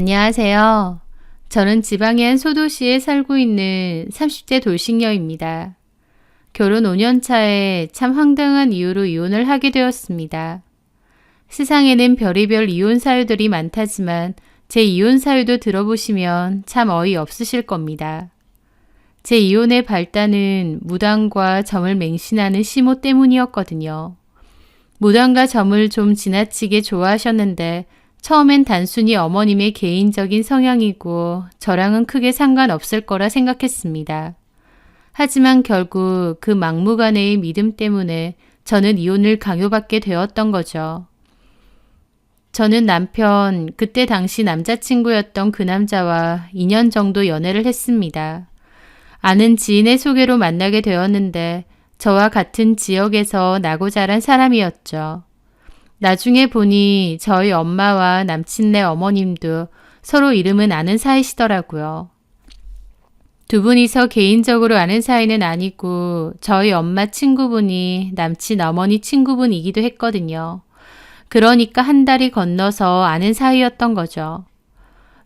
안녕하세요. 저는 지방의 한 소도시에 살고 있는 30대 돌싱녀입니다. 결혼 5년 차에 참 황당한 이유로 이혼을 하게 되었습니다. 세상에는 별의별 이혼 사유들이 많다지만 제 이혼 사유도 들어보시면 참 어이없으실 겁니다. 제 이혼의 발단은 무당과 점을 맹신하는 시모 때문이었거든요. 무당과 점을 좀 지나치게 좋아하셨는데 처음엔 단순히 어머님의 개인적인 성향이고 저랑은 크게 상관없을 거라 생각했습니다. 하지만 결국 그 막무가내의 믿음 때문에 저는 이혼을 강요받게 되었던 거죠. 저는 남편, 그때 당시 남자친구였던 그 남자와 2년 정도 연애를 했습니다. 아는 지인의 소개로 만나게 되었는데 저와 같은 지역에서 나고 자란 사람이었죠. 나중에 보니 저희 엄마와 남친네 어머님도 서로 이름은 아는 사이시더라고요. 두 분이서 개인적으로 아는 사이는 아니고 저희 엄마 친구분이 남친 어머니 친구분이기도 했거든요. 그러니까 한 달이 건너서 아는 사이였던 거죠.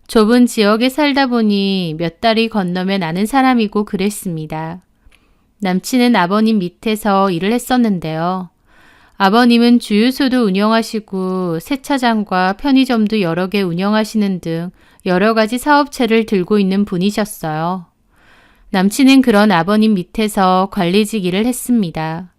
좁은 지역에 살다 보니 몇 달이 건너면 아는 사람이고 그랬습니다. 남친은 아버님 밑에서 일을 했었는데요. 아버님은 주유소도 운영하시고 세차장과 편의점도 여러 개 운영하시는 등 여러 가지 사업체를 들고 있는 분이셨어요. 남친은 그런 아버님 밑에서 관리직 일을 했습니다.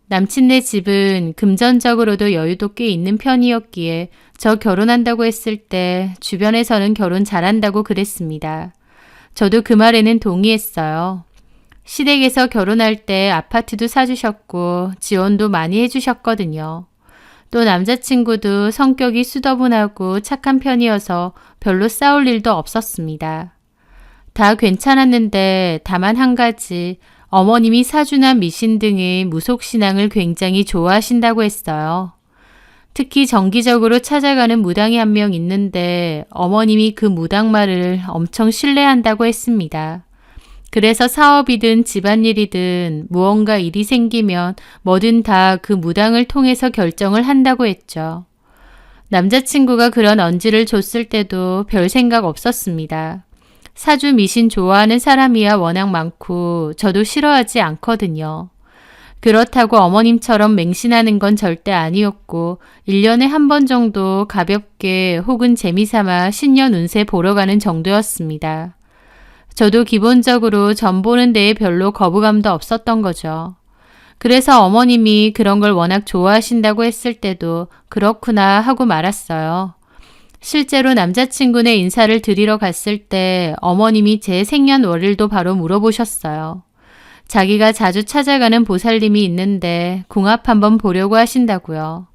남친네 집은 금전적으로도 여유도 꽤 있는 편이었기에 저 결혼한다고 했을 때 주변에서는 결혼 잘한다고 그랬습니다. 저도 그 말에는 동의했어요. 시댁에서 결혼할 때 아파트도 사주셨고 지원도 많이 해주셨거든요. 또 남자친구도 성격이 수더분하고 착한 편이어서 별로 싸울 일도 없었습니다. 다 괜찮았는데 다만 한 가지, 어머님이 사주나 미신 등의 무속신앙을 굉장히 좋아하신다고 했어요. 특히 정기적으로 찾아가는 무당이 한 명 있는데 어머님이 그 무당 말을 엄청 신뢰한다고 했습니다. 그래서 사업이든 집안일이든 무언가 일이 생기면 뭐든 다 그 무당을 통해서 결정을 한다고 했죠. 남자친구가 그런 언지를 줬을 때도 별 생각 없었습니다. 사주 미신 좋아하는 사람이야 워낙 많고 저도 싫어하지 않거든요. 그렇다고 어머님처럼 맹신하는 건 절대 아니었고 1년에 한 번 정도 가볍게 혹은 재미삼아 신년 운세 보러 가는 정도였습니다. 저도 기본적으로 점 보는 데에 별로 거부감도 없었던 거죠. 그래서 어머님이 그런 걸 워낙 좋아하신다고 했을 때도 그렇구나 하고 말았어요. 실제로 남자친구네 인사를 드리러 갔을 때 어머님이 제 생년월일도 바로 물어보셨어요. 자기가 자주 찾아가는 보살님이 있는데 궁합 한번 보려고 하신다고요.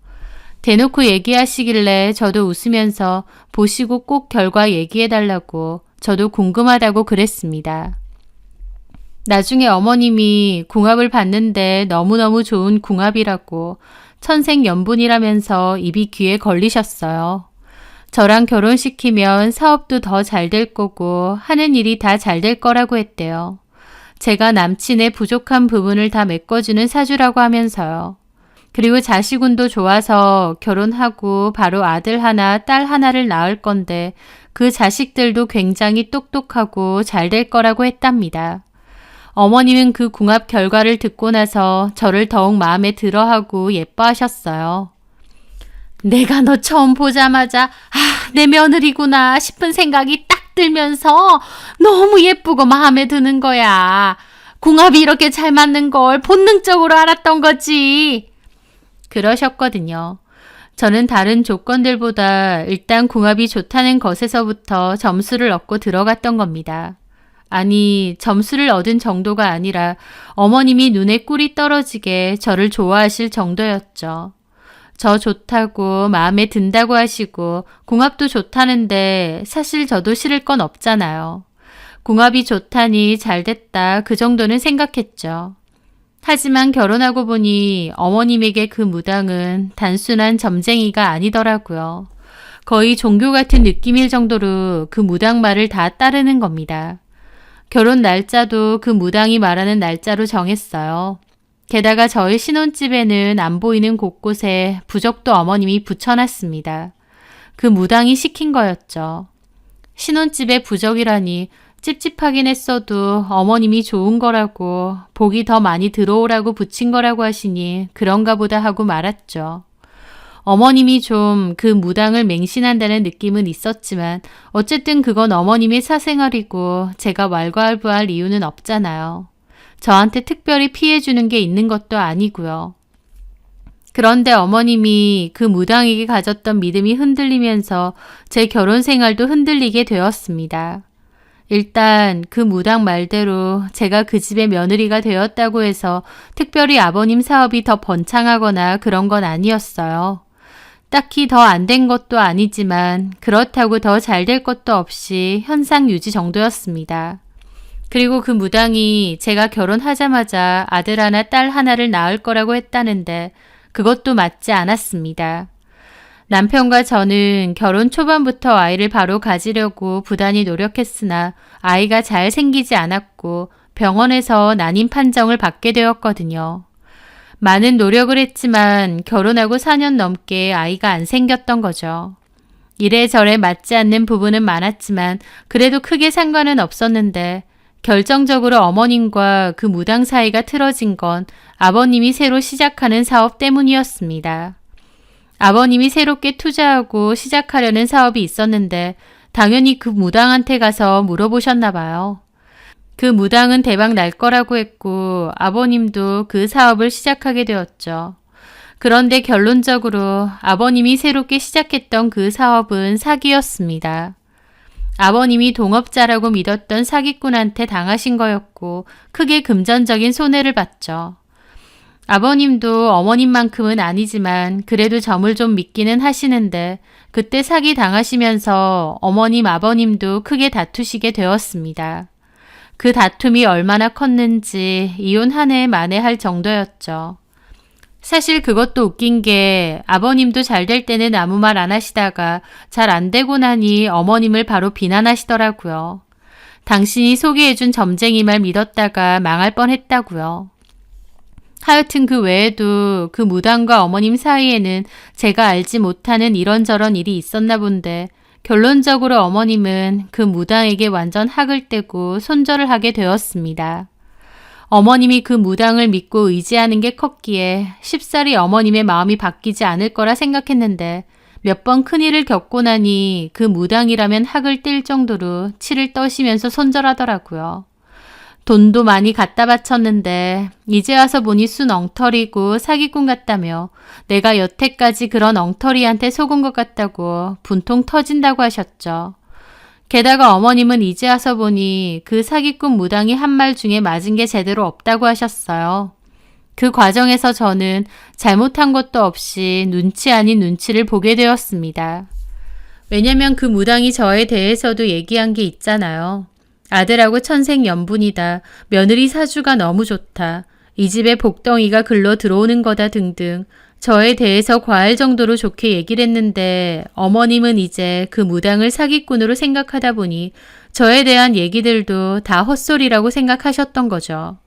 대놓고 얘기하시길래 저도 웃으면서 보시고 꼭 결과 얘기해달라고 저도 궁금하다고 그랬습니다. 나중에 어머님이 궁합을 봤는데 너무너무 좋은 궁합이라고 천생연분이라면서 입이 귀에 걸리셨어요. 저랑 결혼시키면 사업도 더 잘 될 거고 하는 일이 다 잘 될 거라고 했대요. 제가 남친의 부족한 부분을 다 메꿔주는 사주라고 하면서요. 그리고 자식운도 좋아서 결혼하고 바로 아들 하나, 딸 하나를 낳을 건데 그 자식들도 굉장히 똑똑하고 잘 될 거라고 했답니다. 어머님은 그 궁합 결과를 듣고 나서 저를 더욱 마음에 들어하고 예뻐하셨어요. 내가 너 처음 보자마자 내 며느리구나 싶은 생각이 딱 들면서 너무 예쁘고 마음에 드는 거야. 궁합이 이렇게 잘 맞는 걸 본능적으로 알았던 거지. 그러셨거든요. 저는 다른 조건들보다 일단 궁합이 좋다는 것에서부터 점수를 얻고 들어갔던 겁니다. 아니, 점수를 얻은 정도가 아니라 어머님이 눈에 꿀이 떨어지게 저를 좋아하실 정도였죠. 저 좋다고 마음에 든다고 하시고 궁합도 좋다는데 사실 저도 싫을 건 없잖아요. 궁합이 좋다니 잘됐다 그 정도는 생각했죠. 하지만 결혼하고 보니 어머님에게 그 무당은 단순한 점쟁이가 아니더라고요. 거의 종교 같은 느낌일 정도로 그 무당 말을 다 따르는 겁니다. 결혼 날짜도 그 무당이 말하는 날짜로 정했어요. 게다가 저희 신혼집에는 안 보이는 곳곳에 부적도 어머님이 붙여놨습니다. 그 무당이 시킨 거였죠. 신혼집의 부적이라니 찝찝하긴 했어도 어머님이 좋은 거라고 복이 더 많이 들어오라고 붙인 거라고 하시니 그런가 보다 하고 말았죠. 어머님이 좀 그 무당을 맹신한다는 느낌은 있었지만 어쨌든 그건 어머님의 사생활이고 제가 왈가왈부할 이유는 없잖아요. 저한테 특별히 피해주는 게 있는 것도 아니고요. 그런데 어머님이 그 무당에게 가졌던 믿음이 흔들리면서 제 결혼 생활도 흔들리게 되었습니다. 일단 그 무당 말대로 제가 그 집의 며느리가 되었다고 해서 특별히 아버님 사업이 더 번창하거나 그런 건 아니었어요. 딱히 더 안 된 것도 아니지만 그렇다고 더 잘 될 것도 없이 현상 유지 정도였습니다. 그리고 그 무당이 제가 결혼하자마자 아들 하나 딸 하나를 낳을 거라고 했다는데 그것도 맞지 않았습니다. 남편과 저는 결혼 초반부터 아이를 바로 가지려고 부단히 노력했으나 아이가 잘 생기지 않았고 병원에서 난임 판정을 받게 되었거든요. 많은 노력을 했지만 결혼하고 4년 넘게 아이가 안 생겼던 거죠. 이래저래 맞지 않는 부분은 많았지만 그래도 크게 상관은 없었는데 결정적으로 어머님과 그 무당 사이가 틀어진 건 아버님이 새로 시작하는 사업 때문이었습니다. 아버님이 새롭게 투자하고 시작하려는 사업이 있었는데 당연히 그 무당한테 가서 물어보셨나 봐요. 그 무당은 대박 날 거라고 했고 아버님도 그 사업을 시작하게 되었죠. 그런데 결론적으로 아버님이 새롭게 시작했던 그 사업은 사기였습니다. 아버님이 동업자라고 믿었던 사기꾼한테 당하신 거였고 크게 금전적인 손해를 봤죠. 아버님도 어머님만큼은 아니지만 그래도 점을 좀 믿기는 하시는데 그때 사기 당하시면서 어머님 아버님도 크게 다투시게 되었습니다. 그 다툼이 얼마나 컸는지 이혼 한 해 만에 할 정도였죠. 사실 그것도 웃긴 게 아버님도 잘 될 때는 아무 말 안 하시다가 잘 안 되고 나니 어머님을 바로 비난하시더라고요. 당신이 소개해준 점쟁이 말 믿었다가 망할 뻔했다고요. 하여튼 그 외에도 그 무당과 어머님 사이에는 제가 알지 못하는 이런저런 일이 있었나 본데 결론적으로 어머님은 그 무당에게 완전 학을 떼고 손절을 하게 되었습니다. 어머님이 그 무당을 믿고 의지하는 게 컸기에 쉽사리 어머님의 마음이 바뀌지 않을 거라 생각했는데 몇 번 큰일을 겪고 나니 그 무당이라면 학을 뗄 정도로 치를 떠시면서 손절하더라고요. 돈도 많이 갖다 바쳤는데 이제 와서 보니 순 엉터리고 사기꾼 같다며 내가 여태까지 그런 엉터리한테 속은 것 같다고 분통 터진다고 하셨죠. 게다가 어머님은 이제 와서 보니 그 사기꾼 무당이 한 말 중에 맞은 게 제대로 없다고 하셨어요. 그 과정에서 저는 잘못한 것도 없이 눈치 아닌 눈치를 보게 되었습니다. 왜냐면 그 무당이 저에 대해서도 얘기한 게 있잖아요. 아들하고 천생연분이다. 며느리 사주가 너무 좋다. 이 집에 복덩이가 글러 들어오는 거다 등등 저에 대해서 과할 정도로 좋게 얘기를 했는데 어머님은 이제 그 무당을 사기꾼으로 생각하다 보니 저에 대한 얘기들도 다 헛소리라고 생각하셨던 거죠.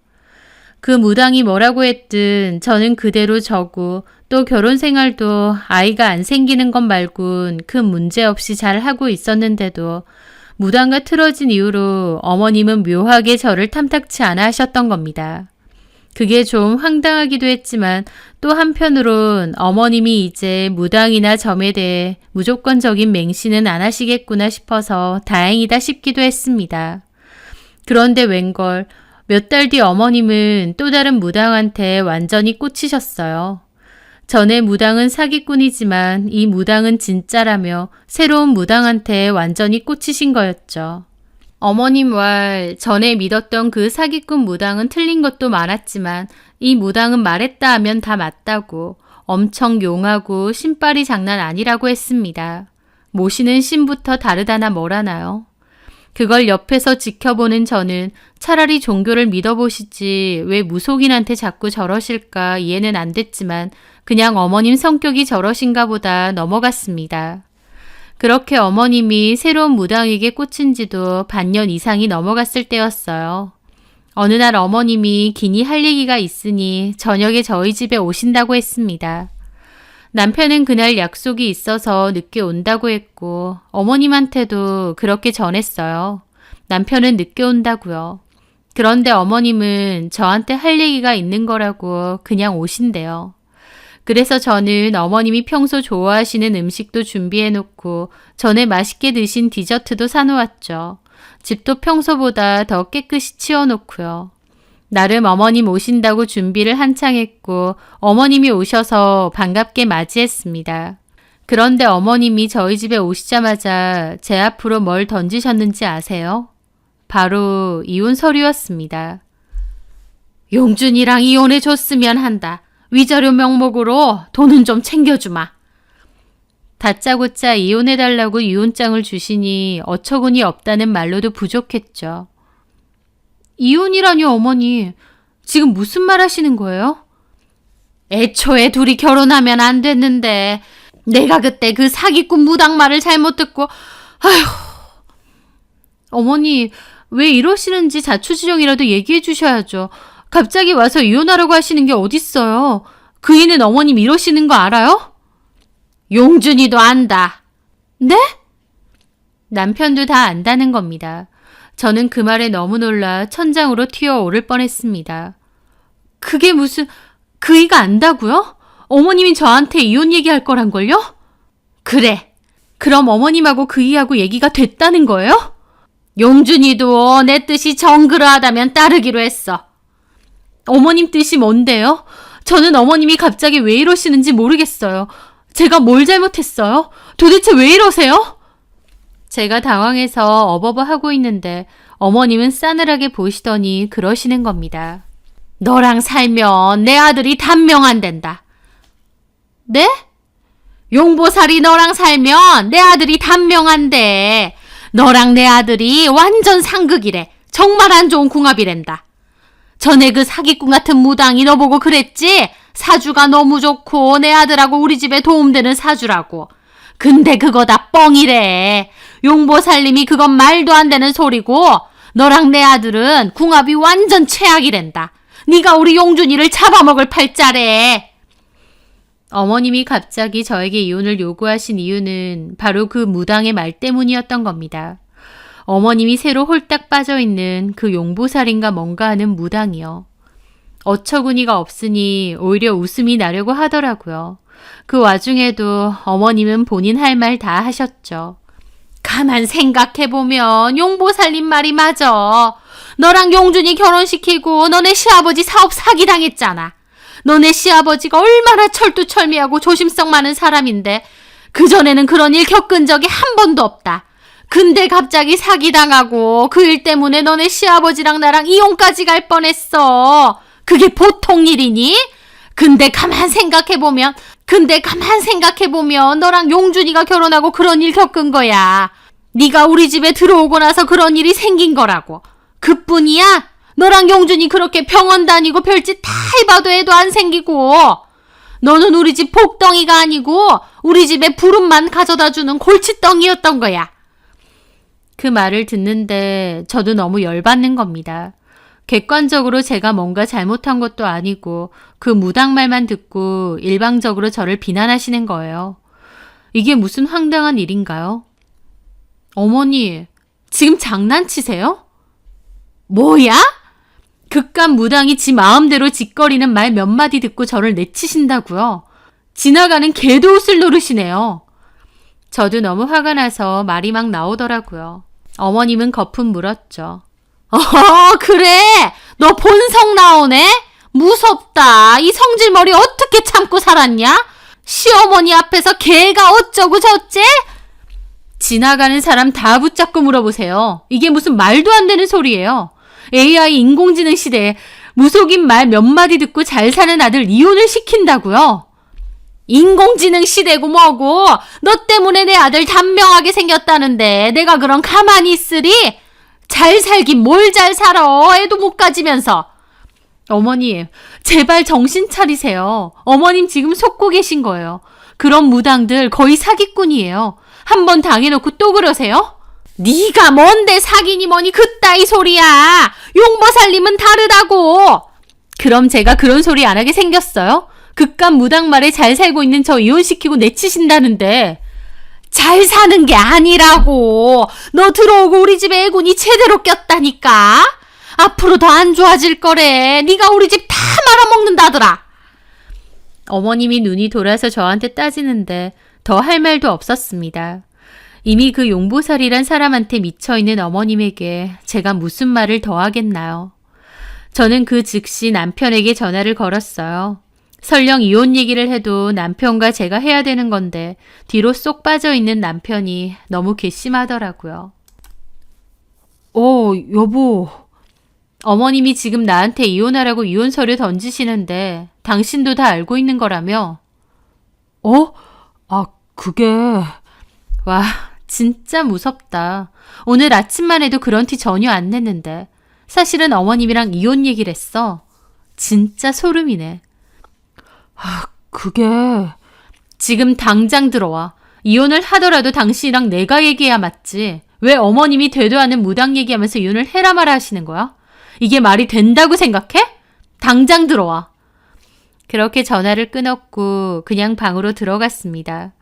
그 무당이 뭐라고 했든 저는 그대로 저고 또 결혼 생활도 아이가 안 생기는 것 말곤 큰 문제 없이 잘 하고 있었는데도 무당과 틀어진 이후로 어머님은 묘하게 저를 탐탁치 않아 하셨던 겁니다. 그게 좀 황당하기도 했지만 또 한편으론 어머님이 이제 무당이나 점에 대해 무조건적인 맹신은 안 하시겠구나 싶어서 다행이다 싶기도 했습니다. 그런데 웬걸 몇 달 뒤 어머님은 또 다른 무당한테 완전히 꽂히셨어요. 전에 무당은 사기꾼이지만 이 무당은 진짜라며 새로운 무당한테 완전히 꽂히신 거였죠. 어머님 말 전에 믿었던 그 사기꾼 무당은 틀린 것도 많았지만 이 무당은 말했다 하면 다 맞다고 엄청 용하고 신발이 장난 아니라고 했습니다. 모시는 신부터 다르다나 뭐라나요? 그걸 옆에서 지켜보는 저는 차라리 종교를 믿어보시지 왜 무속인한테 자꾸 저러실까 이해는 안 됐지만 그냥 어머님 성격이 저러신가 보다 넘어갔습니다. 그렇게 어머님이 새로운 무당에게 꽂힌 지도 반년 이상이 넘어갔을 때였어요. 어느 날 어머님이 기니 할 얘기가 있으니 저녁에 저희 집에 오신다고 했습니다. 남편은 그날 약속이 있어서 늦게 온다고 했고 어머님한테도 그렇게 전했어요. 남편은 늦게 온다고요. 그런데 어머님은 저한테 할 얘기가 있는 거라고 그냥 오신대요. 그래서 저는 어머님이 평소 좋아하시는 음식도 준비해놓고 전에 맛있게 드신 디저트도 사놓았죠. 집도 평소보다 더 깨끗이 치워놓고요. 나름 어머님 오신다고 준비를 한창 했고 어머님이 오셔서 반갑게 맞이했습니다. 그런데 어머님이 저희 집에 오시자마자 제 앞으로 뭘 던지셨는지 아세요? 바로 이혼 서류였습니다. 용준이랑 이혼해줬으면 한다. 위자료 명목으로 돈은 좀 챙겨주마. 다짜고짜 이혼해달라고 유언장을 주시니 어처구니 없다는 말로도 부족했죠. 이혼이라뇨 어머니. 지금 무슨 말 하시는 거예요? 애초에 둘이 결혼하면 안 됐는데 내가 그때 그 사기꾼 무당 말을 잘못 듣고 아휴. 어머니 왜 이러시는지 자초지종이라도 얘기해 주셔야죠. 갑자기 와서 이혼하라고 하시는 게 어딨어요. 그이는 어머님 이러시는 거 알아요? 용준이도 안다. 네? 남편도 다 안다는 겁니다. 저는 그 말에 너무 놀라 천장으로 튀어오를 뻔했습니다. 그게 무슨 그이가 안다고요? 어머님이 저한테 이혼 얘기할 거란걸요? 그래. 그럼 어머님하고 그이하고 얘기가 됐다는 거예요? 용준이도 내 뜻이 정그러하다면 따르기로 했어. 어머님 뜻이 뭔데요? 저는 어머님이 갑자기 왜 이러시는지 모르겠어요. 제가 뭘 잘못했어요? 도대체 왜 이러세요? 제가 당황해서 어버버 하고 있는데 어머님은 싸늘하게 보시더니 그러시는 겁니다. 너랑 살면 내 아들이 단명 안 된다. 네? 용보살이 너랑 살면 내 아들이 단명 안 돼. 너랑 내 아들이 완전 상극이래. 정말 안 좋은 궁합이란다. 전에 그 사기꾼 같은 무당이 너 보고 그랬지? 사주가 너무 좋고 내 아들하고 우리 집에 도움되는 사주라고. 근데 그거 다 뻥이래. 용보살님이 그건 말도 안 되는 소리고 너랑 내 아들은 궁합이 완전 최악이란다. 네가 우리 용준이를 잡아먹을 팔자래. 어머님이 갑자기 저에게 이혼을 요구하신 이유는 바로 그 무당의 말 때문이었던 겁니다. 어머님이 새로 홀딱 빠져있는 그 용보살인가 뭔가 하는 무당이요. 어처구니가 없으니 오히려 웃음이 나려고 하더라고요. 그 와중에도 어머님은 본인 할 말 다 하셨죠. 가만 생각해보면 용보살님 말이 맞아. 너랑 용준이 결혼시키고 너네 시아버지 사업 사기당했잖아. 너네 시아버지가 얼마나 철두철미하고 조심성 많은 사람인데 그전에는 그런 일 겪은 적이 한 번도 없다. 근데 갑자기 사기당하고 그 일 때문에 너네 시아버지랑 나랑 이혼까지 갈 뻔했어. 그게 보통 일이니? 근데 가만 생각해보면 너랑 용준이가 결혼하고 그런 일 겪은 거야. 네가 우리 집에 들어오고 나서 그런 일이 생긴 거라고. 그뿐이야? 너랑 용준이 그렇게 병원 다니고 별짓 다 해봐도 애도 안 생기고 너는 우리 집 복덩이가 아니고 우리 집에 부름만 가져다주는 골칫덩이였던 거야. 그 말을 듣는데 저도 너무 열받는 겁니다. 객관적으로 제가 뭔가 잘못한 것도 아니고 그 무당 말만 듣고 일방적으로 저를 비난하시는 거예요. 이게 무슨 황당한 일인가요? 어머니, 지금 장난치세요? 뭐야? 극감 무당이 지 마음대로 짓거리는 말 몇 마디 듣고 저를 내치신다고요? 지나가는 개도 웃을 노릇이네요. 저도 너무 화가 나서 말이 막 나오더라고요. 어머님은 거품 물었죠. 그래? 너 본성 나오네? 무섭다. 이 성질머리 어떻게 참고 살았냐? 시어머니 앞에서 걔가 어쩌고 저쩌? 지나가는 사람 다 붙잡고 물어보세요. 이게 무슨 말도 안 되는 소리예요. AI 인공지능 시대에 무속인 말 몇 마디 듣고 잘 사는 아들 이혼을 시킨다고요? 인공지능 시대고 뭐고 너 때문에 내 아들 단명하게 생겼다는데 내가 그럼 가만히 있으리? 잘 살긴 뭘 잘 살아. 애도 못 가지면서. 어머님, 제발 정신 차리세요. 어머님 지금 속고 계신 거예요. 그런 무당들 거의 사기꾼이에요. 한 번 당해놓고 또 그러세요? 네가 뭔데 사기니 뭐니 그따위 소리야. 용보살님은 다르다고. 그럼 제가 그런 소리 안 하게 생겼어요? 그깟 무당말에 잘 살고 있는 저 이혼시키고 내치신다는데. 잘 사는 게 아니라고. 너 들어오고 우리 집에 애군이 제대로 꼈다니까. 앞으로 더 안 좋아질 거래. 네가 우리 집 다 말아먹는다더라. 어머님이 눈이 돌아서 저한테 따지는데 더 할 말도 없었습니다. 이미 그 용보살이란 사람한테 미쳐있는 어머님에게 제가 무슨 말을 더 하겠나요? 저는 그 즉시 남편에게 전화를 걸었어요. 설령 이혼 얘기를 해도 남편과 제가 해야 되는 건데 뒤로 쏙 빠져있는 남편이 너무 괘씸하더라고요. 여보. 어머님이 지금 나한테 이혼하라고 이혼 서류 던지시는데 당신도 다 알고 있는 거라며? 그게... 와, 진짜 무섭다. 오늘 아침만 해도 그런 티 전혀 안 냈는데 사실은 어머님이랑 이혼 얘기를 했어. 진짜 소름이네. 그게... 지금 당장 들어와. 이혼을 하더라도 당신이랑 내가 얘기해야 맞지. 왜 어머님이 되도 않은 무당 얘기하면서 이혼을 해라 마라 하시는 거야? 이게 말이 된다고 생각해? 당장 들어와. 그렇게 전화를 끊었고 그냥 방으로 들어갔습니다.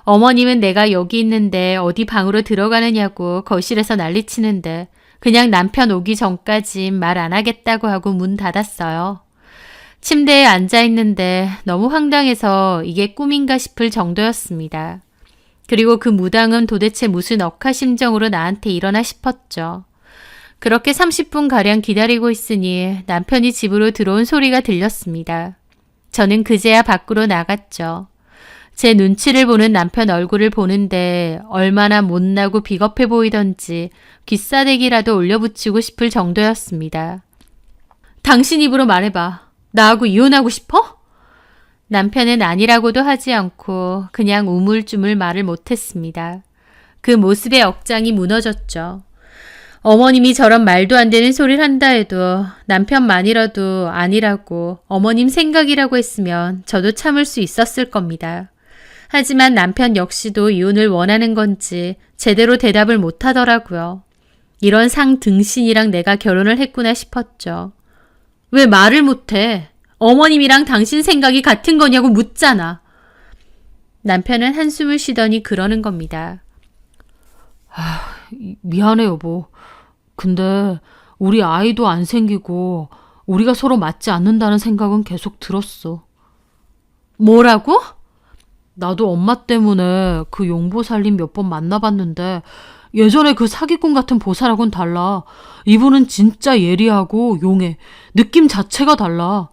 어머님은 내가 여기 있는데 어디 방으로 들어가느냐고 거실에서 난리치는데 그냥 남편 오기 전까지 말 안 하겠다고 하고 문 닫았어요. 침대에 앉아 있는데 너무 황당해서 이게 꿈인가 싶을 정도였습니다. 그리고 그 무당은 도대체 무슨 억하심정으로 나한테 일어나 싶었죠. 그렇게 30분가량 기다리고 있으니 남편이 집으로 들어온 소리가 들렸습니다. 저는 그제야 밖으로 나갔죠. 제 눈치를 보는 남편 얼굴을 보는데 얼마나 못나고 비겁해 보이던지 귀싸대기라도 올려붙이고 싶을 정도였습니다. 당신 입으로 말해봐. 나하고 이혼하고 싶어? 남편은 아니라고도 하지 않고 그냥 우물쭈물 말을 못했습니다. 그 모습에 억장이 무너졌죠. 어머님이 저런 말도 안 되는 소리를 한다 해도 남편만이라도 아니라고 어머님 생각이라고 했으면 저도 참을 수 있었을 겁니다. 하지만 남편 역시도 이혼을 원하는 건지 제대로 대답을 못 하더라고요. 이런 상등신이랑 내가 결혼을 했구나 싶었죠. 왜 말을 못해? 어머님이랑 당신 생각이 같은 거냐고 묻잖아. 남편은 한숨을 쉬더니 그러는 겁니다. 미안해 여보. 근데 우리 아이도 안 생기고 우리가 서로 맞지 않는다는 생각은 계속 들었어. 뭐라고? 나도 엄마 때문에 그 용보살님 몇 번 만나봤는데 예전에 그 사기꾼 같은 보살하고는 달라. 이분은 진짜 예리하고 용해. 느낌 자체가 달라.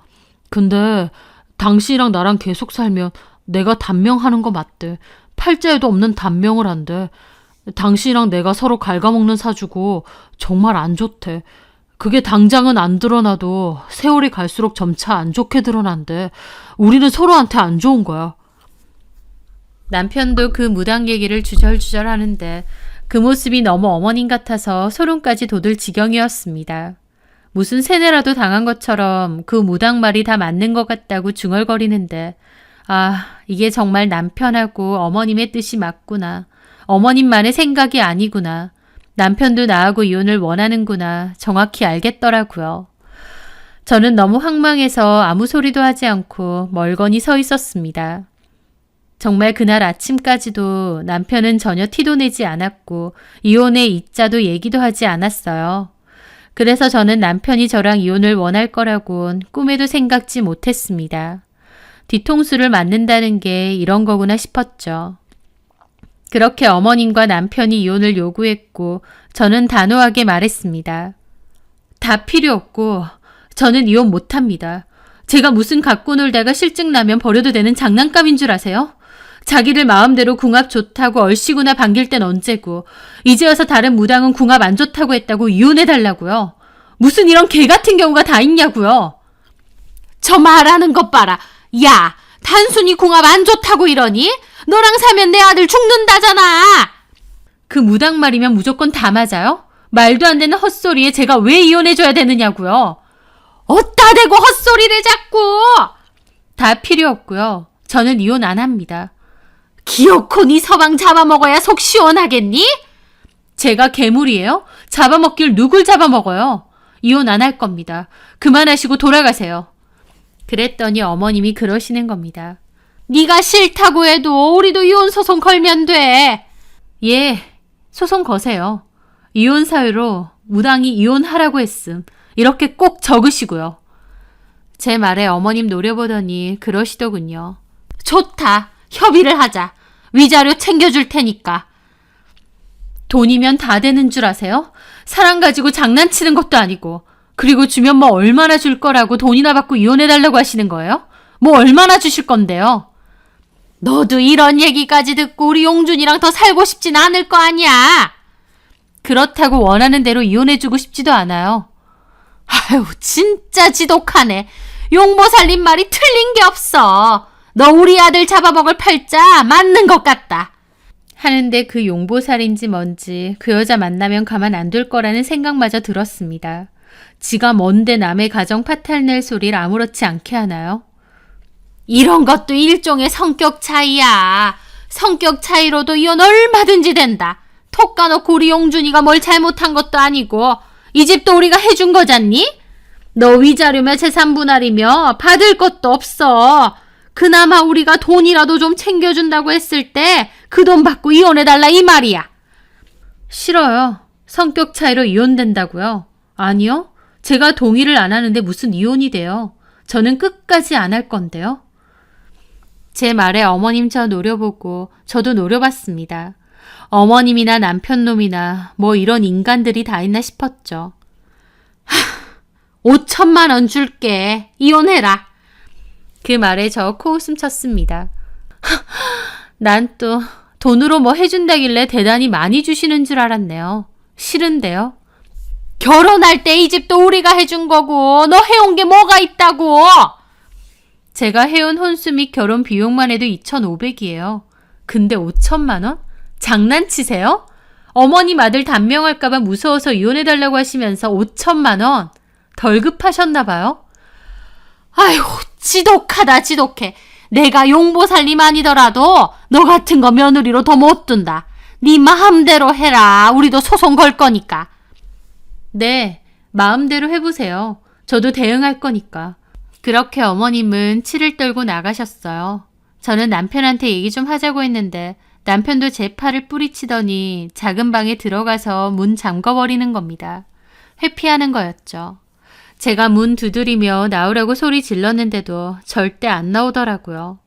근데 당신이랑 나랑 계속 살면 내가 단명하는 거 맞대. 팔자에도 없는 단명을 한대. 당신이랑 내가 서로 갉아먹는 사주고 정말 안 좋대. 그게 당장은 안 드러나도 세월이 갈수록 점차 안 좋게 드러난대. 우리는 서로한테 안 좋은 거야. 남편도 그 무당 얘기를 주절주절 하는데 그 모습이 너무 어머님 같아서 소름까지 돋을 지경이었습니다. 무슨 세뇌라도 당한 것처럼 그 무당 말이 다 맞는 것 같다고 중얼거리는데 이게 정말 남편하고 어머님의 뜻이 맞구나. 어머님만의 생각이 아니구나. 남편도 나하고 이혼을 원하는구나. 정확히 알겠더라고요. 저는 너무 황망해서 아무 소리도 하지 않고 멀거니 서 있었습니다. 정말 그날 아침까지도 남편은 전혀 티도 내지 않았고 이혼의 이자도 얘기도 하지 않았어요. 그래서 저는 남편이 저랑 이혼을 원할 거라곤 꿈에도 생각지 못했습니다. 뒤통수를 맞는다는 게 이런 거구나 싶었죠. 그렇게 어머님과 남편이 이혼을 요구했고 저는 단호하게 말했습니다. 다 필요 없고 저는 이혼 못합니다. 제가 무슨 갖고 놀다가 실증 나면 버려도 되는 장난감인 줄 아세요? 자기들 마음대로 궁합 좋다고 얼씨구나 반길 땐 언제고 이제 와서 다른 무당은 궁합 안 좋다고 했다고 이혼해달라고요. 무슨 이런 개 같은 경우가 다 있냐고요. 저 말하는 것 봐라. 야, 단순히 궁합 안 좋다고 이러니? 너랑 사면 내 아들 죽는다잖아. 그 무당 말이면 무조건 다 맞아요? 말도 안 되는 헛소리에 제가 왜 이혼해줘야 되느냐고요. 어따 대고 헛소리를 자꾸. 다 필요 없고요. 저는 이혼 안 합니다. 기어코 네 서방 잡아먹어야 속 시원하겠니? 제가 괴물이에요? 잡아먹길 누굴 잡아먹어요? 이혼 안 할 겁니다. 그만하시고 돌아가세요. 그랬더니 어머님이 그러시는 겁니다. 네가 싫다고 해도 우리도 이혼 소송 걸면 돼. 예, 소송 거세요. 이혼 사유로 무당이 이혼하라고 했음. 이렇게 꼭 적으시고요. 제 말에 어머님 노려보더니 그러시더군요. 좋다. 협의를 하자. 위자료 챙겨줄 테니까. 돈이면 다 되는 줄 아세요? 사람 가지고 장난치는 것도 아니고. 그리고 주면 뭐 얼마나 줄 거라고 돈이나 받고 이혼해달라고 하시는 거예요? 뭐 얼마나 주실 건데요? 너도 이런 얘기까지 듣고 우리 용준이랑 더 살고 싶진 않을 거 아니야. 그렇다고 원하는 대로 이혼해주고 싶지도 않아요. 아유, 진짜 지독하네. 용보 살림 말이 틀린 게 없어. 너 우리 아들 잡아먹을 팔자 맞는 것 같다. 하는데 그 용보살인지 뭔지 그 여자 만나면 가만 안 둘 거라는 생각마저 들었습니다. 지가 뭔데 남의 가정 파탈낼 소리를 아무렇지 않게 하나요? 이런 것도 일종의 성격 차이야. 성격 차이로도 이혼 얼마든지 된다. 톡 까놓고 우리 용준이가 뭘 잘못한 것도 아니고 이 집도 우리가 해준 거잖니? 너 위자료며 재산 분할이며 받을 것도 없어. 그나마 우리가 돈이라도 좀 챙겨준다고 했을 때 그 돈 받고 이혼해달라 이 말이야. 싫어요. 성격 차이로 이혼된다고요? 아니요. 제가 동의를 안 하는데 무슨 이혼이 돼요. 저는 끝까지 안 할 건데요. 제 말에 어머님 저 노려보고 저도 노려봤습니다. 어머님이나 남편놈이나 뭐 이런 인간들이 다 있나 싶었죠. 5천만 원 줄게. 이혼해라. 그 말에 저 코웃음 쳤습니다. 난 또 돈으로 뭐 해준다길래 대단히 많이 주시는 줄 알았네요. 싫은데요. 결혼할 때 이 집도 우리가 해준 거고 너 해온 게 뭐가 있다고. 제가 해온 혼수 및 결혼 비용만 해도 2,500이에요. 근데 5천만 원? 장난치세요? 어머님 아들 단명할까봐 무서워서 이혼해달라고 하시면서 5천만 원? 덜 급하셨나 봐요? 아이고, 지독하다 지독해. 내가 용보살림 아니더라도 너 같은 거 며느리로 더 못 둔다. 네 마음대로 해라. 우리도 소송 걸 거니까. 네, 마음대로 해보세요. 저도 대응할 거니까. 그렇게 어머님은 치를 떨고 나가셨어요. 저는 남편한테 얘기 좀 하자고 했는데 남편도 제 팔을 뿌리치더니 작은 방에 들어가서 문 잠궈버리는 겁니다. 회피하는 거였죠. 제가 문 두드리며 나오라고 소리 질렀는데도 절대 안 나오더라고요.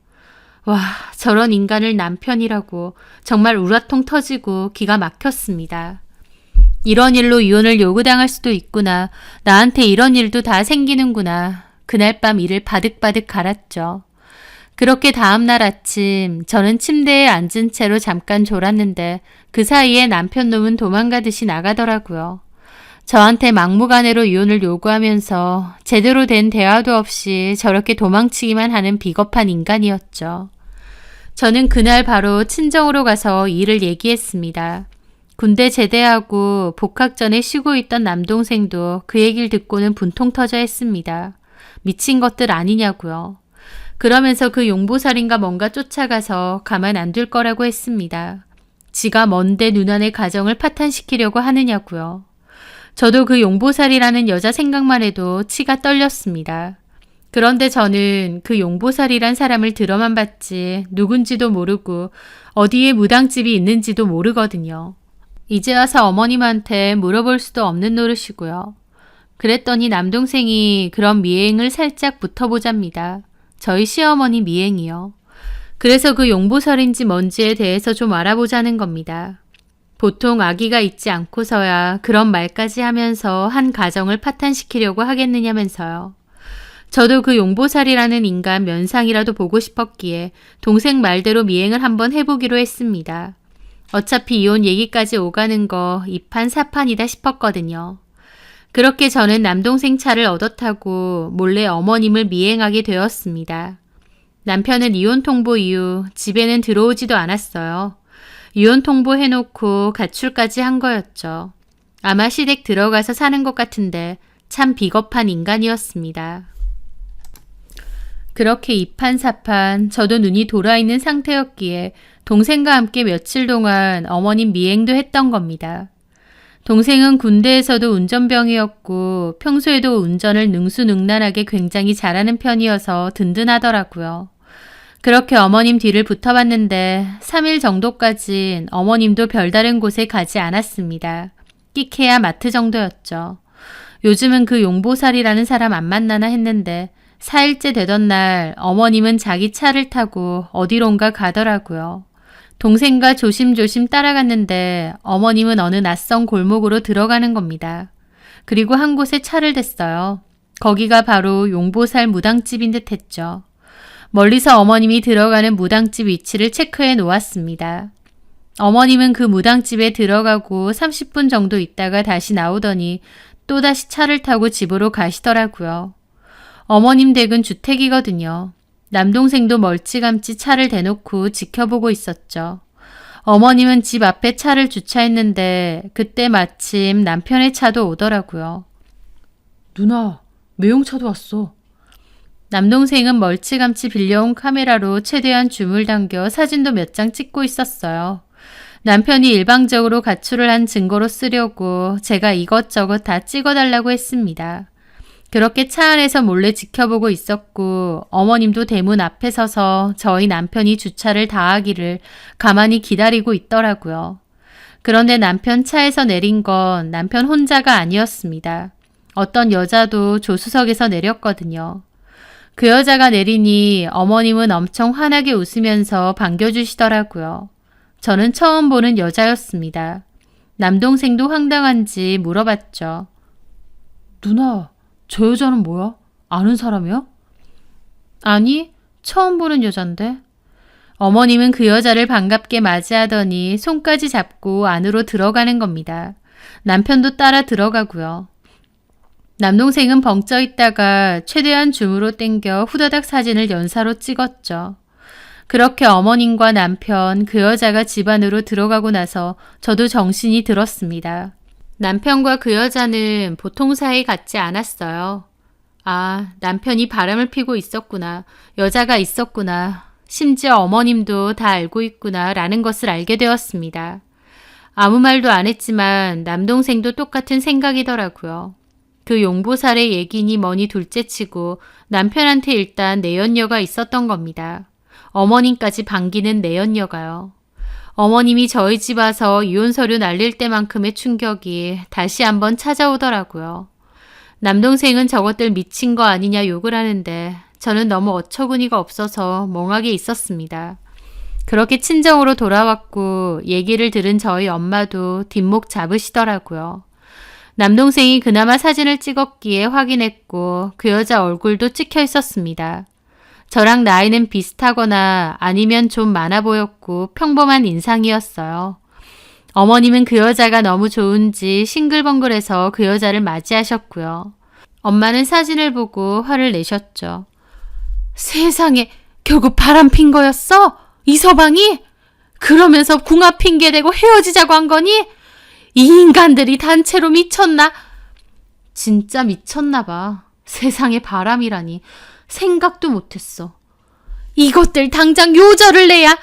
와, 저런 인간을 남편이라고 정말 우라통 터지고 기가 막혔습니다. 이런 일로 이혼을 요구당할 수도 있구나. 나한테 이런 일도 다 생기는구나. 그날 밤 이를 바득바득 갈았죠. 그렇게 다음날 아침 저는 침대에 앉은 채로 잠깐 졸았는데 그 사이에 남편놈은 도망가듯이 나가더라고요. 저한테 막무가내로 이혼을 요구하면서 제대로 된 대화도 없이 저렇게 도망치기만 하는 비겁한 인간이었죠. 저는 그날 바로 친정으로 가서 일을 얘기했습니다. 군대 제대하고 복학 전에 쉬고 있던 남동생도 그 얘기를 듣고는 분통 터져 했습니다. 미친 것들 아니냐고요. 그러면서 그 용보살인가 뭔가 쫓아가서 가만 안 둘 거라고 했습니다. 지가 뭔데 누나네 가정을 파탄시키려고 하느냐고요. 저도 그 용보살이라는 여자 생각만 해도 치가 떨렸습니다. 그런데 저는 그 용보살이란 사람을 들어만 봤지 누군지도 모르고 어디에 무당집이 있는지도 모르거든요. 이제 와서 어머님한테 물어볼 수도 없는 노릇이고요. 그랬더니 남동생이 그런 미행을 살짝 붙어보잡니다. 저희 시어머니 미행이요. 그래서 그 용보살인지 뭔지에 대해서 좀 알아보자는 겁니다. 보통 아기가 있지 않고서야 그런 말까지 하면서 한 가정을 파탄시키려고 하겠느냐면서요. 저도 그 용보살이라는 인간 면상이라도 보고 싶었기에 동생 말대로 미행을 한번 해보기로 했습니다. 어차피 이혼 얘기까지 오가는 거 이판사판이다 싶었거든요. 그렇게 저는 남동생 차를 얻어 타고 몰래 어머님을 미행하게 되었습니다. 남편은 이혼 통보 이후 집에는 들어오지도 않았어요. 이혼 통보해놓고 가출까지 한 거였죠. 아마 시댁 들어가서 사는 것 같은데 참 비겁한 인간이었습니다. 그렇게 이판사판 저도 눈이 돌아있는 상태였기에 동생과 함께 며칠 동안 어머님 미행도 했던 겁니다. 동생은 군대에서도 운전병이었고 평소에도 운전을 능수능란하게 굉장히 잘하는 편이어서 든든하더라고요. 그렇게 어머님 뒤를 붙어봤는데 3일 정도까진 어머님도 별다른 곳에 가지 않았습니다. 끼케야 마트 정도였죠. 요즘은 그 용보살이라는 사람 안 만나나 했는데 4일째 되던 날 어머님은 자기 차를 타고 어디론가 가더라고요. 동생과 조심조심 따라갔는데 어머님은 어느 낯선 골목으로 들어가는 겁니다. 그리고 한 곳에 차를 댔어요. 거기가 바로 용보살 무당집인 듯 했죠. 멀리서 어머님이 들어가는 무당집 위치를 체크해 놓았습니다. 어머님은 그 무당집에 들어가고 30분 정도 있다가 다시 나오더니 또다시 차를 타고 집으로 가시더라고요. 어머님 댁은 주택이거든요. 남동생도 멀찌감치 차를 대놓고 지켜보고 있었죠. 어머님은 집 앞에 차를 주차했는데 그때 마침 남편의 차도 오더라고요. 누나, 매형차도 왔어. 남동생은 멀찌감치 빌려온 카메라로 최대한 줌을 당겨 사진도 몇 장 찍고 있었어요. 남편이 일방적으로 가출을 한 증거로 쓰려고 제가 이것저것 다 찍어달라고 했습니다. 그렇게 차 안에서 몰래 지켜보고 있었고 어머님도 대문 앞에 서서 저희 남편이 주차를 다 하기를 가만히 기다리고 있더라고요. 그런데 남편 차에서 내린 건 남편 혼자가 아니었습니다. 어떤 여자도 조수석에서 내렸거든요. 그 여자가 내리니 어머님은 엄청 환하게 웃으면서 반겨주시더라고요. 저는 처음 보는 여자였습니다. 남동생도 황당한지 물어봤죠. 누나, 저 여자는 뭐야? 아는 사람이야? 아니, 처음 보는 여잔데. 어머님은 그 여자를 반갑게 맞이하더니 손까지 잡고 안으로 들어가는 겁니다. 남편도 따라 들어가고요. 남동생은 벙쪄 있다가 최대한 줌으로 당겨 후다닥 사진을 연사로 찍었죠. 그렇게 어머님과 남편, 그 여자가 집 안으로 들어가고 나서 저도 정신이 들었습니다. 남편과 그 여자는 보통 사이 같지 않았어요. 아, 남편이 바람을 피고 있었구나. 여자가 있었구나. 심지어 어머님도 다 알고 있구나 라는 것을 알게 되었습니다. 아무 말도 안 했지만 남동생도 똑같은 생각이더라고요. 그 용보살의 얘기니 뭐니 둘째치고 남편한테 일단 내연녀가 있었던 겁니다. 어머님까지 반기는 내연녀가요. 어머님이 저희 집 와서 이혼 서류 날릴 때만큼의 충격이 다시 한번 찾아오더라고요. 남동생은 저것들 미친 거 아니냐 욕을 하는데 저는 너무 어처구니가 없어서 멍하게 있었습니다. 그렇게 친정으로 돌아왔고 얘기를 들은 저희 엄마도 뒷목 잡으시더라고요. 남동생이 그나마 사진을 찍었기에 확인했고 그 여자 얼굴도 찍혀 있었습니다. 저랑 나이는 비슷하거나 아니면 좀 많아 보였고 평범한 인상이었어요. 어머님은 그 여자가 너무 좋은지 싱글벙글해서 그 여자를 맞이하셨고요. 엄마는 사진을 보고 화를 내셨죠. 세상에, 결국 바람핀 거였어? 이서방이? 그러면서 궁합 핑계대고 헤어지자고 한 거니? 이 인간들이 단체로 미쳤나? 진짜 미쳤나 봐. 세상에 바람이라니. 생각도 못했어. 이것들 당장 요절을 내야.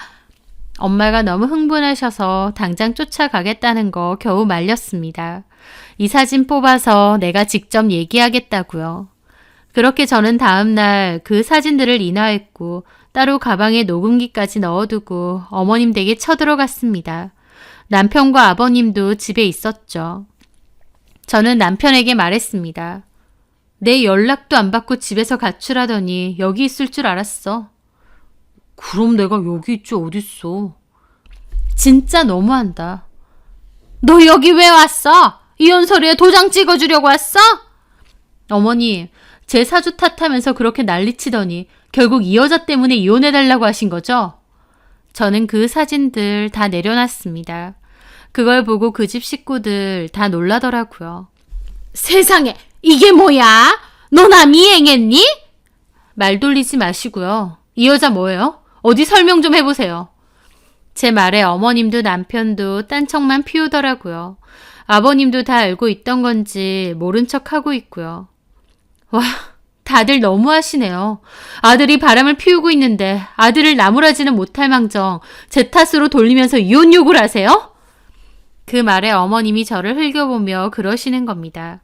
엄마가 너무 흥분하셔서 당장 쫓아가겠다는 거 겨우 말렸습니다. 이 사진 뽑아서 내가 직접 얘기하겠다고요. 그렇게 저는 다음날 그 사진들을 인화했고 따로 가방에 녹음기까지 넣어두고 어머님 댁에 쳐들어갔습니다. 남편과 아버님도 집에 있었죠. 저는 남편에게 말했습니다. 내 연락도 안 받고 집에서 가출하더니 여기 있을 줄 알았어. 그럼 내가 여기 있지 어딨어. 진짜 너무한다. 너 여기 왜 왔어? 이혼 서류에 도장 찍어주려고 왔어? 어머니, 제 사주 탓하면서 그렇게 난리치더니 결국 이 여자 때문에 이혼해달라고 하신 거죠? 저는 그 사진들 다 내려놨습니다. 그걸 보고 그 집 식구들 다 놀라더라고요. 세상에, 이게 뭐야? 너 나 미행했니? 말 돌리지 마시고요. 이 여자 뭐예요? 어디 설명 좀 해보세요. 제 말에 어머님도 남편도 딴청만 피우더라고요. 아버님도 다 알고 있던 건지 모른 척하고 있고요. 와, 다들 너무하시네요. 아들이 바람을 피우고 있는데 아들을 나무라지는 못할 망정 제 탓으로 돌리면서 이혼 요구를 하세요? 그 말에 어머님이 저를 흘겨보며 그러시는 겁니다.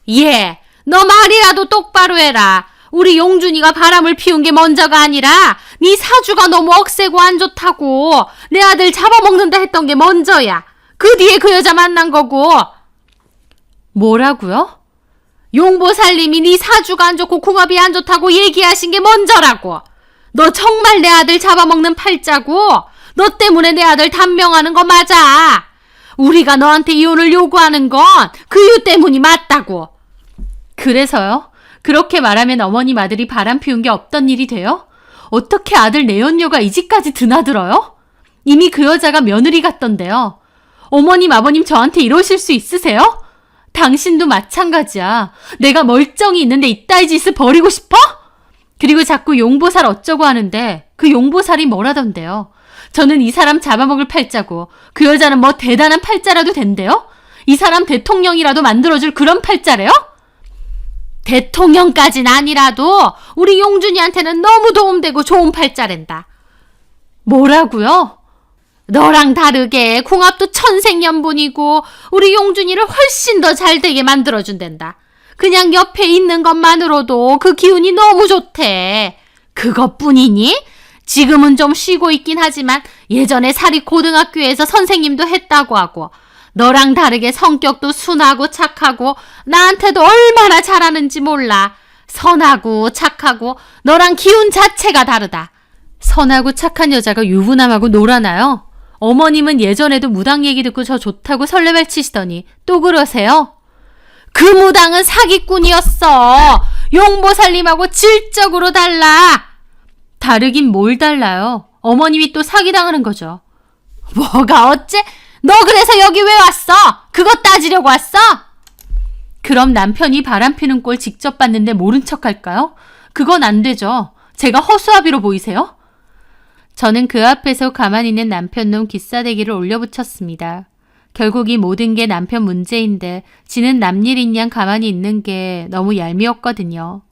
예, 너 말이라도 똑바로 해라. 우리 용준이가 바람을 피운 게 먼저가 아니라 네 사주가 너무 억세고 안 좋다고 내 아들 잡아먹는다 했던 게 먼저야. 그 뒤에 그 여자 만난 거고. 뭐라고요? 용보살님이 네 사주가 안 좋고 궁합이 안 좋다고 얘기하신 게 먼저라고. 너 정말 내 아들 잡아먹는 팔자고. 너 때문에 내 아들 단명하는 거 맞아. 우리가 너한테 이혼을 요구하는 건 그 이유 때문이 맞다고. 그래서요? 그렇게 말하면 어머님 아들이 바람 피운 게 없던 일이 돼요? 어떻게 아들 내연녀가 이 집까지 드나들어요? 이미 그 여자가 며느리 같던데요. 어머님 아버님 저한테 이러실 수 있으세요? 당신도 마찬가지야. 내가 멀쩡히 있는데 이따위 짓을 벌이고 싶어? 그리고 자꾸 용보살 어쩌고 하는데 그 용보살이 뭐라던데요? 저는 이 사람 잡아먹을 팔자고 그 여자는 뭐 대단한 팔자라도 된대요? 이 사람 대통령이라도 만들어줄 그런 팔자래요? 대통령까진 아니라도 우리 용준이한테는 너무 도움되고 좋은 팔자랜다. 뭐라고요? 너랑 다르게 궁합도 천생연분이고 우리 용준이를 훨씬 더 잘되게 만들어준댄다. 그냥 옆에 있는 것만으로도 그 기운이 너무 좋대. 그것뿐이니? 지금은 좀 쉬고 있긴 하지만 예전에 사립고등학교에서 선생님도 했다고 하고 너랑 다르게 성격도 순하고 착하고 나한테도 얼마나 잘하는지 몰라. 선하고 착하고 너랑 기운 자체가 다르다. 선하고 착한 여자가 유부남하고 놀아나요? 어머님은 예전에도 무당 얘기 듣고 저 좋다고 설레발 치시더니 또 그러세요? 그 무당은 사기꾼이었어. 용보살님하고 질적으로 달라. 다르긴 뭘 달라요? 어머님이 또 사기당하는 거죠. 뭐가 어째? 너 그래서 여기 왜 왔어? 그거 따지려고 왔어? 그럼 남편이 바람피는 꼴 직접 봤는데 모른 척 할까요? 그건 안 되죠. 제가 허수아비로 보이세요? 저는 그 앞에서 가만히 있는 남편 놈 기싸대기를 올려붙였습니다. 결국 이 모든 게 남편 문제인데 지는 남일인 양 가만히 있는 게 너무 얄미웠거든요.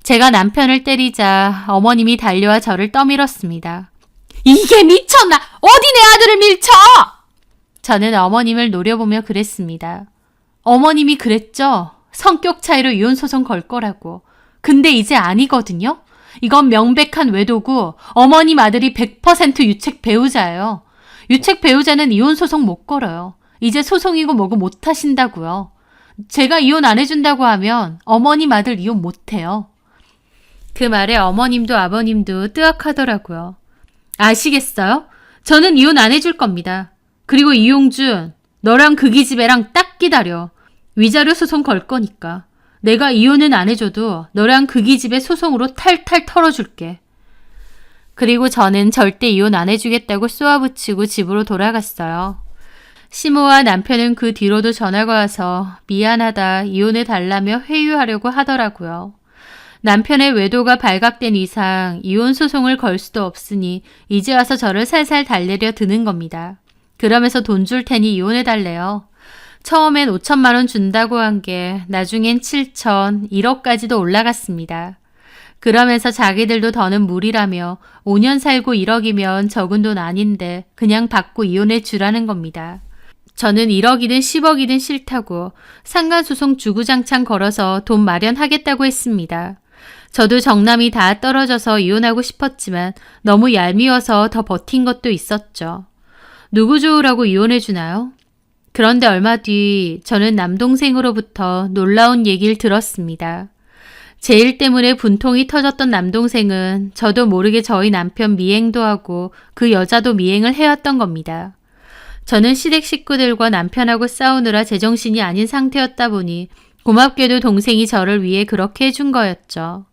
제가 남편을 때리자 어머님이 달려와 저를 떠밀었습니다. 이게 미쳤나? 어디 내 아들을 밀쳐? 저는 어머님을 노려보며 그랬습니다. 어머님이 그랬죠? 성격 차이로 이혼소송 걸 거라고. 근데 이제 아니거든요? 이건 명백한 외도고 어머님 아들이 100% 유책 배우자예요. 유책 배우자는 이혼소송 못 걸어요. 이제 소송이고 뭐고 못 하신다고요. 제가 이혼 안 해준다고 하면 어머님 아들 이혼 못 해요. 그 말에 어머님도 아버님도 뜨악하더라고요. 아시겠어요? 저는 이혼 안 해줄 겁니다. 그리고 이용준, 너랑 그 기집애랑 딱 기다려. 위자료 소송 걸 거니까. 내가 이혼은 안 해줘도 너랑 그 기집애 소송으로 탈탈 털어줄게. 그리고 저는 절대 이혼 안 해주겠다고 쏘아붙이고 집으로 돌아갔어요. 시모와 남편은 그 뒤로도 전화가 와서 미안하다, 이혼해달라며 회유하려고 하더라고요. 남편의 외도가 발각된 이상 이혼 소송을 걸 수도 없으니 이제 와서 저를 살살 달래려 드는 겁니다. 그러면서 돈 줄 테니 이혼해달래요. 처음엔 5천만 원 준다고 한 게 나중엔 7천, 1억까지도 올라갔습니다. 그러면서 자기들도 더는 무리라며 5년 살고 1억이면 적은 돈 아닌데 그냥 받고 이혼해 주라는 겁니다. 저는 1억이든 10억이든 싫다고 상간소송 주구장창 걸어서 돈 마련하겠다고 했습니다. 저도 정남이 다 떨어져서 이혼하고 싶었지만 너무 얄미워서 더 버틴 것도 있었죠. 누구 좋으라고 이혼해 주나요? 그런데 얼마 뒤 저는 남동생으로부터 놀라운 얘기를 들었습니다. 제 일 때문에 분통이 터졌던 남동생은 저도 모르게 저희 남편 미행도 하고 그 여자도 미행을 해왔던 겁니다. 저는 시댁 식구들과 남편하고 싸우느라 제정신이 아닌 상태였다 보니 고맙게도 동생이 저를 위해 그렇게 해준 거였죠.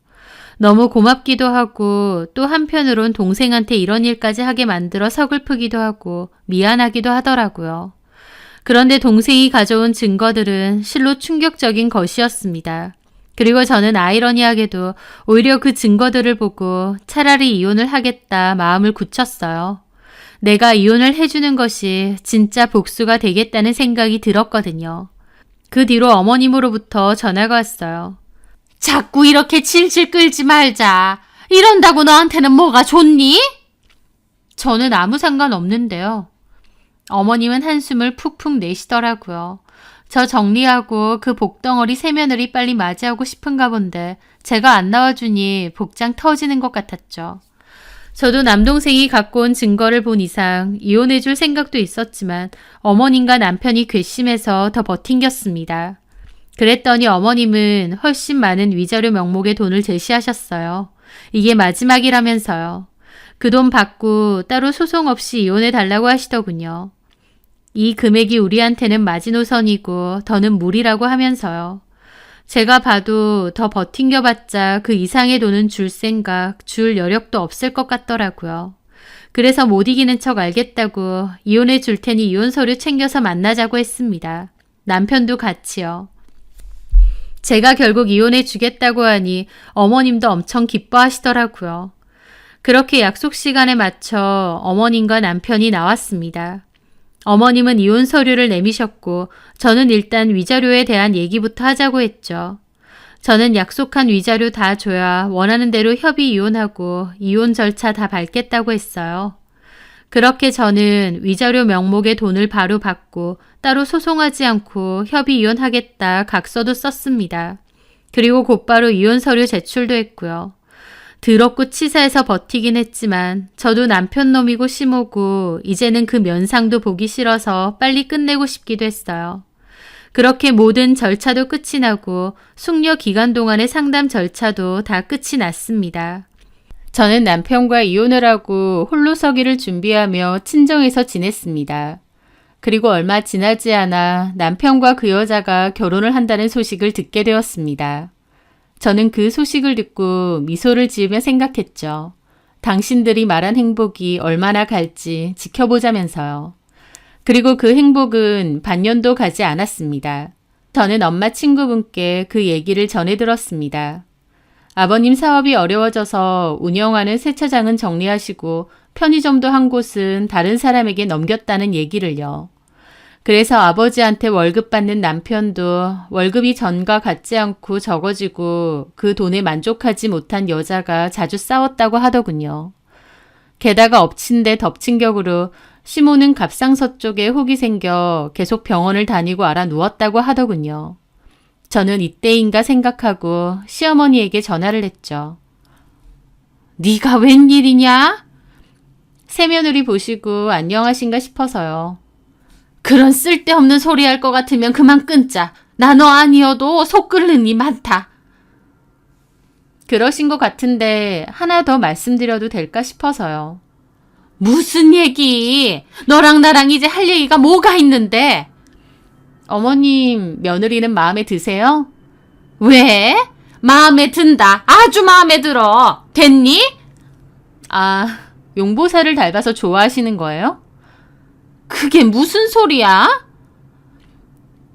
너무 고맙기도 하고 또 한편으론 동생한테 이런 일까지 하게 만들어 서글프기도 하고 미안하기도 하더라고요. 그런데 동생이 가져온 증거들은 실로 충격적인 것이었습니다. 그리고 저는 아이러니하게도 오히려 그 증거들을 보고 차라리 이혼을 하겠다 마음을 굳혔어요. 내가 이혼을 해주는 것이 진짜 복수가 되겠다는 생각이 들었거든요. 그 뒤로 어머님으로부터 전화가 왔어요. 자꾸 이렇게 질질 끌지 말자. 이런다고 너한테는 뭐가 좋니? 저는 아무 상관 없는데요. 어머님은 한숨을 푹푹 내쉬더라고요. 저 정리하고 그 복덩어리 새며느리 빨리 맞이하고 싶은가 본데 제가 안 나와주니 복장 터지는 것 같았죠. 저도 남동생이 갖고 온 증거를 본 이상 이혼해줄 생각도 있었지만 어머님과 남편이 괘씸해서 더 버틴겼습니다. 그랬더니 어머님은 훨씬 많은 위자료 명목의 돈을 제시하셨어요. 이게 마지막이라면서요. 그 돈 받고 따로 소송 없이 이혼해달라고 하시더군요. 이 금액이 우리한테는 마지노선이고 더는 무리라고 하면서요. 제가 봐도 더 버틴겨봤자 그 이상의 돈은 줄 생각, 줄 여력도 없을 것 같더라고요. 그래서 못 이기는 척 알겠다고 이혼해 줄 테니 이혼 서류 챙겨서 만나자고 했습니다. 남편도 같이요. 제가 결국 이혼해 주겠다고 하니 어머님도 엄청 기뻐하시더라고요. 그렇게 약속 시간에 맞춰 어머님과 남편이 나왔습니다. 어머님은 이혼 서류를 내미셨고 저는 일단 위자료에 대한 얘기부터 하자고 했죠. 저는 약속한 위자료 다 줘야 원하는 대로 협의 이혼하고 이혼 절차 다 밟겠다고 했어요. 그렇게 저는 위자료 명목의 돈을 바로 받고 따로 소송하지 않고 협의 이혼하겠다 각서도 썼습니다. 그리고 곧바로 이혼 서류 제출도 했고요. 더럽고 치사해서 버티긴 했지만 저도 남편 놈이고 시모고 이제는 그 면상도 보기 싫어서 빨리 끝내고 싶기도 했어요. 그렇게 모든 절차도 끝이 나고 숙려 기간 동안의 상담 절차도 다 끝이 났습니다. 저는 남편과 이혼을 하고 홀로 서기를 준비하며 친정에서 지냈습니다. 그리고 얼마 지나지 않아 남편과 그 여자가 결혼을 한다는 소식을 듣게 되었습니다. 저는 그 소식을 듣고 미소를 지으며 생각했죠. 당신들이 말한 행복이 얼마나 갈지 지켜보자면서요. 그리고 그 행복은 반년도 가지 않았습니다. 저는 엄마 친구분께 그 얘기를 전해 들었습니다. 아버님 사업이 어려워져서 운영하는 세차장은 정리하시고 편의점도 한 곳은 다른 사람에게 넘겼다는 얘기를요. 그래서 아버지한테 월급 받는 남편도 월급이 전과 같지 않고 적어지고 그 돈에 만족하지 못한 여자가 자주 싸웠다고 하더군요. 게다가 엎친 데 덮친 격으로 시모는 갑상선 쪽에 혹이 생겨 계속 병원을 다니고 알아 누웠다고 하더군요. 저는 이때인가 생각하고 시어머니에게 전화를 했죠. 네가 웬일이냐? 새며느리 보시고 안녕하신가 싶어서요. 그런 쓸데없는 소리 할 것 같으면 그만 끊자. 나 너 아니어도 속 끓는 이 많다. 그러신 것 같은데 하나 더 말씀드려도 될까 싶어서요. 무슨 얘기? 너랑 나랑 이제 할 얘기가 뭐가 있는데? 어머님, 며느리는 마음에 드세요? 왜? 마음에 든다. 아주 마음에 들어. 됐니? 아, 용보살을 닮아서 좋아하시는 거예요? 그게 무슨 소리야?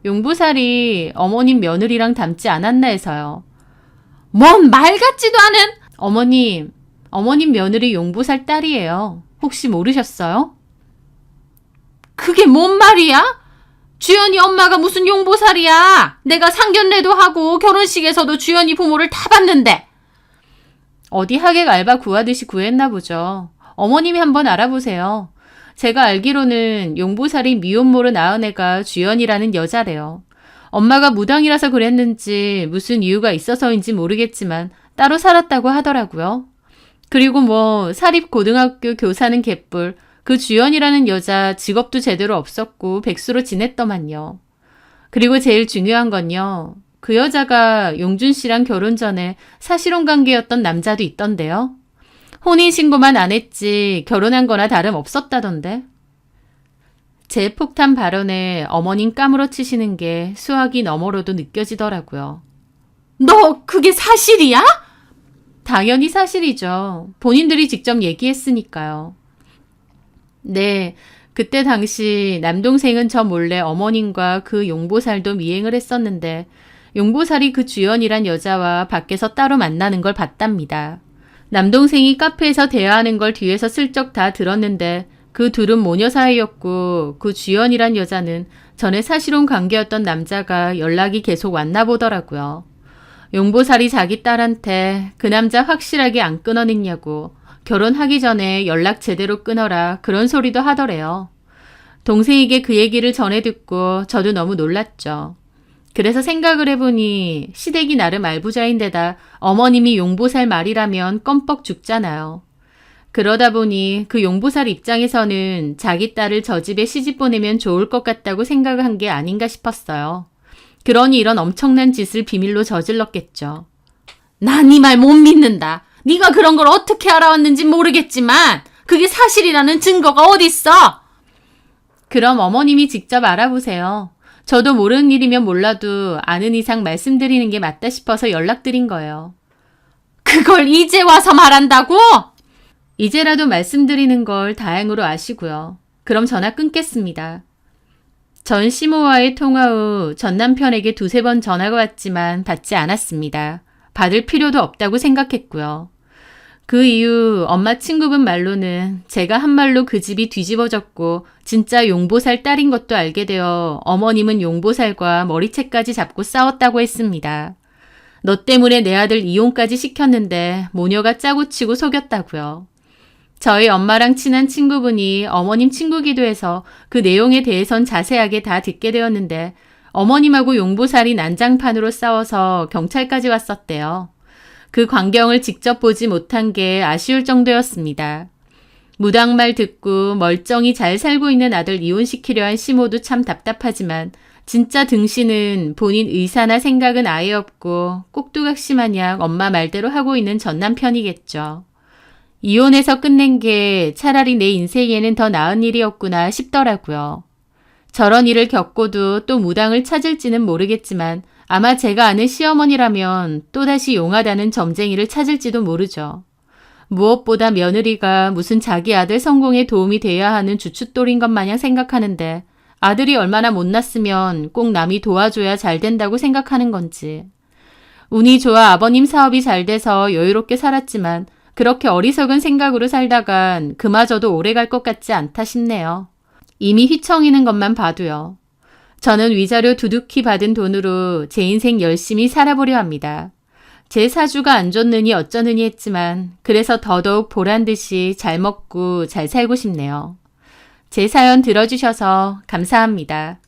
용보살이 어머님 며느리랑 닮지 않았나 해서요. 뭔 말 같지도 않은. 어머님 며느리 용보살 딸이에요. 혹시 모르셨어요? 그게 뭔 말이야? 주연이 엄마가 무슨 용보살이야? 내가 상견례도 하고 결혼식에서도 주연이 부모를 다 봤는데. 어디 하객 알바 구하듯이 구했나 보죠. 어머님이 한번 알아보세요. 제가 알기로는 용보살이 미혼모로 낳은 애가 주연이라는 여자래요. 엄마가 무당이라서 그랬는지 무슨 이유가 있어서인지 모르겠지만 따로 살았다고 하더라고요. 그리고 뭐 사립고등학교 교사는 개뿔, 그 주연이라는 여자 직업도 제대로 없었고 백수로 지냈더만요. 그리고 제일 중요한 건요. 그 여자가 용준 씨랑 결혼 전에 사실혼 관계였던 남자도 있던데요. 혼인신고만 안 했지 결혼한 거나 다름없었다던데. 제 폭탄 발언에 어머님 까무러치시는 게 수학이 너머로도 느껴지더라고요. 너 그게 사실이야? 당연히 사실이죠. 본인들이 직접 얘기했으니까요. 네, 그때 당시 남동생은 저 몰래 어머님과 그 용보살도 미행을 했었는데 용보살이 그 주연이란 여자와 밖에서 따로 만나는 걸 봤답니다. 남동생이 카페에서 대화하는 걸 뒤에서 슬쩍 다 들었는데 그 둘은 모녀 사이였고 그 주연이란 여자는 전에 사실혼 관계였던 남자가 연락이 계속 왔나 보더라고요. 용보살이 자기 딸한테 그 남자 확실하게 안 끊어냈냐고 결혼하기 전에 연락 제대로 끊어라 그런 소리도 하더래요. 동생에게 그 얘기를 전해 듣고 저도 너무 놀랐죠. 그래서 생각을 해보니 시댁이 나름 알부자인데다 어머님이 용보살 말이라면 껌뻑 죽잖아요. 그러다 보니 그 용보살 입장에서는 자기 딸을 저 집에 시집 보내면 좋을 것 같다고 생각을 한 게 아닌가 싶었어요. 그러니 이런 엄청난 짓을 비밀로 저질렀겠죠. 난 이 말 못 믿는다. 네가 그런 걸 어떻게 알아왔는지 모르겠지만 그게 사실이라는 증거가 어딨어? 그럼 어머님이 직접 알아보세요. 저도 모르는 일이면 몰라도 아는 이상 말씀드리는 게 맞다 싶어서 연락드린 거예요. 그걸 이제 와서 말한다고? 이제라도 말씀드리는 걸 다행으로 아시고요. 그럼 전화 끊겠습니다. 전 시모와의 통화 후 전 남편에게 2-3번 전화가 왔지만 받지 않았습니다. 받을 필요도 없다고 생각했고요. 그 이후 엄마 친구분 말로는 제가 한 말로 그 집이 뒤집어졌고 진짜 용보살 딸인 것도 알게 되어 어머님은 용보살과 머리채까지 잡고 싸웠다고 했습니다. 너 때문에 내 아들 이혼까지 시켰는데 모녀가 짜고 치고 속였다고요. 저희 엄마랑 친한 친구분이 어머님 친구기도 해서 그 내용에 대해선 자세하게 다 듣게 되었는데 어머님하고 용보살이 난장판으로 싸워서 경찰까지 왔었대요. 그 광경을 직접 보지 못한 게 아쉬울 정도였습니다. 무당말 듣고 멀쩡히 잘 살고 있는 아들 이혼시키려 한 시모도 참 답답하지만 진짜 등신은 본인 의사나 생각은 아예 없고 꼭두각시 마냥 엄마 말대로 하고 있는 전 남편이겠죠. 이혼해서 끝낸 게 차라리 내 인생에는 더 나은 일이었구나 싶더라고요. 저런 일을 겪고도 또 무당을 찾을지는 모르겠지만 아마 제가 아는 시어머니라면 또다시 용하다는 점쟁이를 찾을지도 모르죠. 무엇보다 며느리가 무슨 자기 아들 성공에 도움이 돼야 하는 주춧돌인 것 마냥 생각하는데 아들이 얼마나 못났으면 꼭 남이 도와줘야 잘 된다고 생각하는 건지. 운이 좋아 아버님 사업이 잘 돼서 여유롭게 살았지만 그렇게 어리석은 생각으로 살다간 그마저도 오래 갈 것 같지 않다 싶네요. 이미 휘청이는 것만 봐도요. 저는 위자료 두둑히 받은 돈으로 제 인생 열심히 살아보려 합니다. 제 사주가 안 좋느니 어쩌느니 했지만 그래서 더더욱 보란 듯이 잘 먹고 잘 살고 싶네요. 제 사연 들어주셔서 감사합니다.